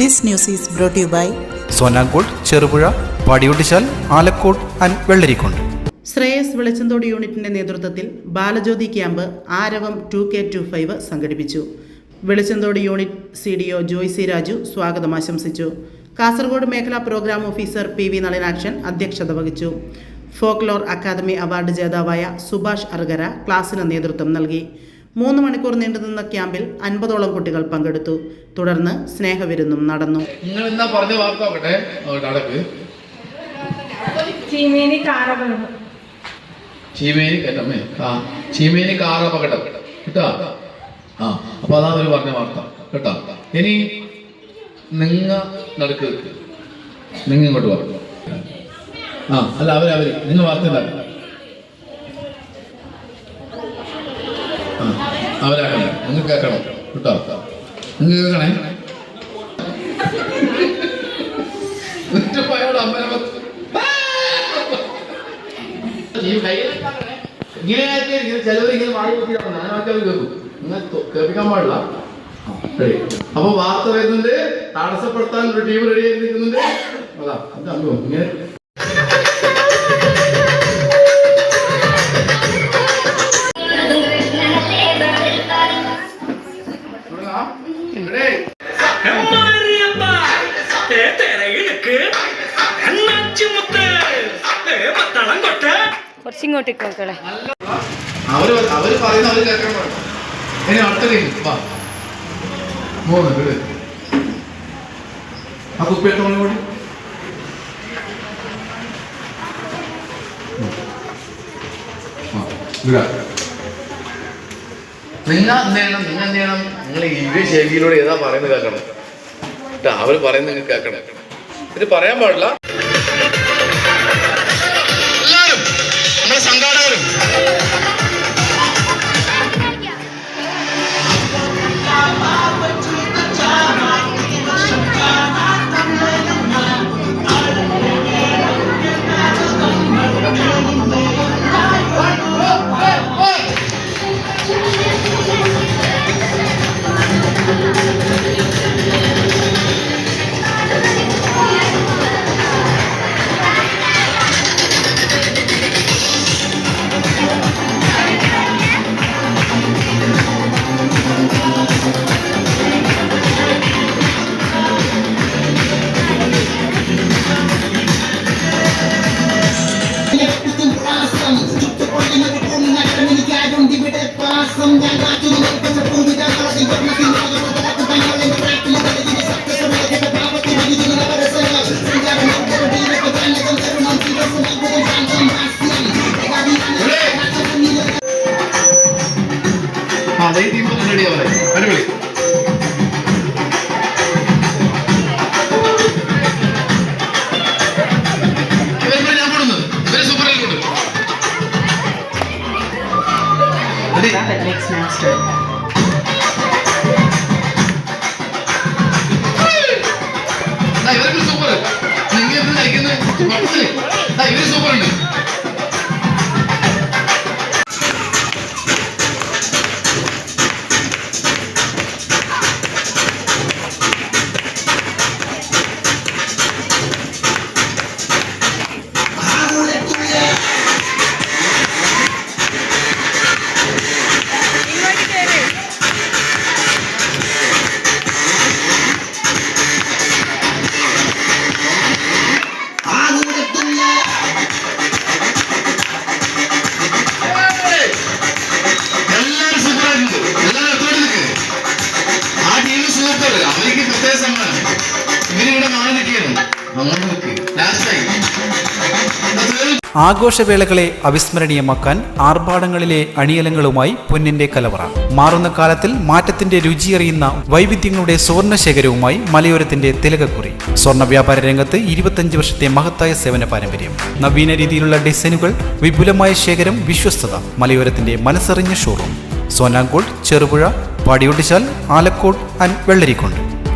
This news is brought to you by Sona Gold, Cherupuzha, Padiyottichal, Alakkot and Vellarikund. Shreyas വെളിച്ചന്തോട് യൂണിറ്റിന്റെ നേതൃത്വത്തിൽ Balajyothi camp ആരവം 2K25 സംഘടിപ്പിച്ചു. വെളിച്ചന്തോട് unit CDO Joicy Raju സ്വാഗതം ആശംസിച്ചു. കാസർഗോഡ് മേഖലാ പ്രോഗ്രാം ഓഫീസർ PV നളിനാക്ഷൻ അധ്യക്ഷത വഹിച്ചു. ഫോക്ലോർ അക്കാദമി അവാർഡ് ജേതാവായ സുഭാഷ് അർഗര ക്ലാസിന് നേതൃത്വം നൽകി. 3 മണിക്കൂർ നീണ്ടുനിന്ന ക്യാമ്പിൽ 50ഓളം കുട്ടികൾ പങ്കെടുത്തു. തുടർന്ന് സ്നേഹവിരുന്നും നടന്നു. ചീമേനി കാറപകടം കേട്ടോ. അപ്പൊ അതാണ് ഒരു പറഞ്ഞ വാർത്ത കേട്ടോ. ഇനി നിങ്ങ നടക്ക്, നിങ്ങ ഇങ്ങോട്ട് വാ. അല്ല അവര് നിങ്ങൾ വാർത്ത ഉണ്ടാക്കണം. അവരാക്കണം, നിങ്ങൾ കേൾക്കണം കേട്ടോ. നിങ്ങൾ കേൾക്കണേ. ചിലവരിങ്ങനെ മാറി നോക്കിയാണ് ഞാനൊക്കെ കേൾക്കും. നിങ്ങൾ കേൾപ്പിക്കാൻ പാടില്ല. അപ്പൊ വാർത്ത വരുന്നുണ്ട്, തടസ്സപ്പെടുത്താൻ ഒരു ടീം റെഡി ആയി നിൽക്കുന്നുണ്ട്. അതാ ഇങ്ങനെ കുറച്ചിങ്ങോട്ടേക്ക് നോക്കളെ. അവര് പറയുന്ന അവര് കേൾക്കാൻ പാടില്ല. ഇനി അടുത്ത ടീം 3 വീട് ആ കുപ്പിയെടുത്തോളം കൂടി നിങ്ങൾ എന്ത് ചെയ്യണം? നിങ്ങൾ ഈ ശൈലിയിലൂടെ ഏതാ പറയുന്നത് കേൾക്കണം കേട്ടോ. അവര് പറയുന്നത് നിങ്ങൾ കേൾക്കണം. ഇത് പറയാൻ പാടില്ല. എല്ലാവരും നമ്മുടെ സംഘാടകരും അടിപൊളി. ഞാൻ കൊടുക്കുന്നത് ഇവരെ സൂപ്പർ കൊടുക്കും. ഇവർക്ക് സൂപ്പർ. നിങ്ങൾ എന്ത് കഴിക്കുന്നത്? ഇവര് സൂപ്പർ ഉണ്ട്. ആഘോഷവേളകളെ അവിസ്മരണീയമാക്കാൻ ആർഭാടങ്ങളിലെ അണിയലങ്ങളുമായി പൊന്നിന്റെ കലവറ. മാറുന്ന കാലത്തിൽ മാറ്റത്തിന്റെ രുചിയറിയുന്ന വൈവിധ്യങ്ങളുടെ സുവർണശേഖരവുമായി മലയോരത്തിന്റെ തിലകക്കുറി. സ്വർണ്ണ വ്യാപാര രംഗത്ത് 25 വർഷത്തെ മഹത്തായ സേവന പാരമ്പര്യം. നവീന രീതിയിലുള്ള ഡിസൈനുകൾ, വിപുലമായ ശേഖരം, വിശ്വസ്തത. മലയോരത്തിന്റെ മനസ്സറിഞ്ഞ showroom. Sona gold, Cherupuzha, Padiyottuchal, Alakode and Vellarikundu.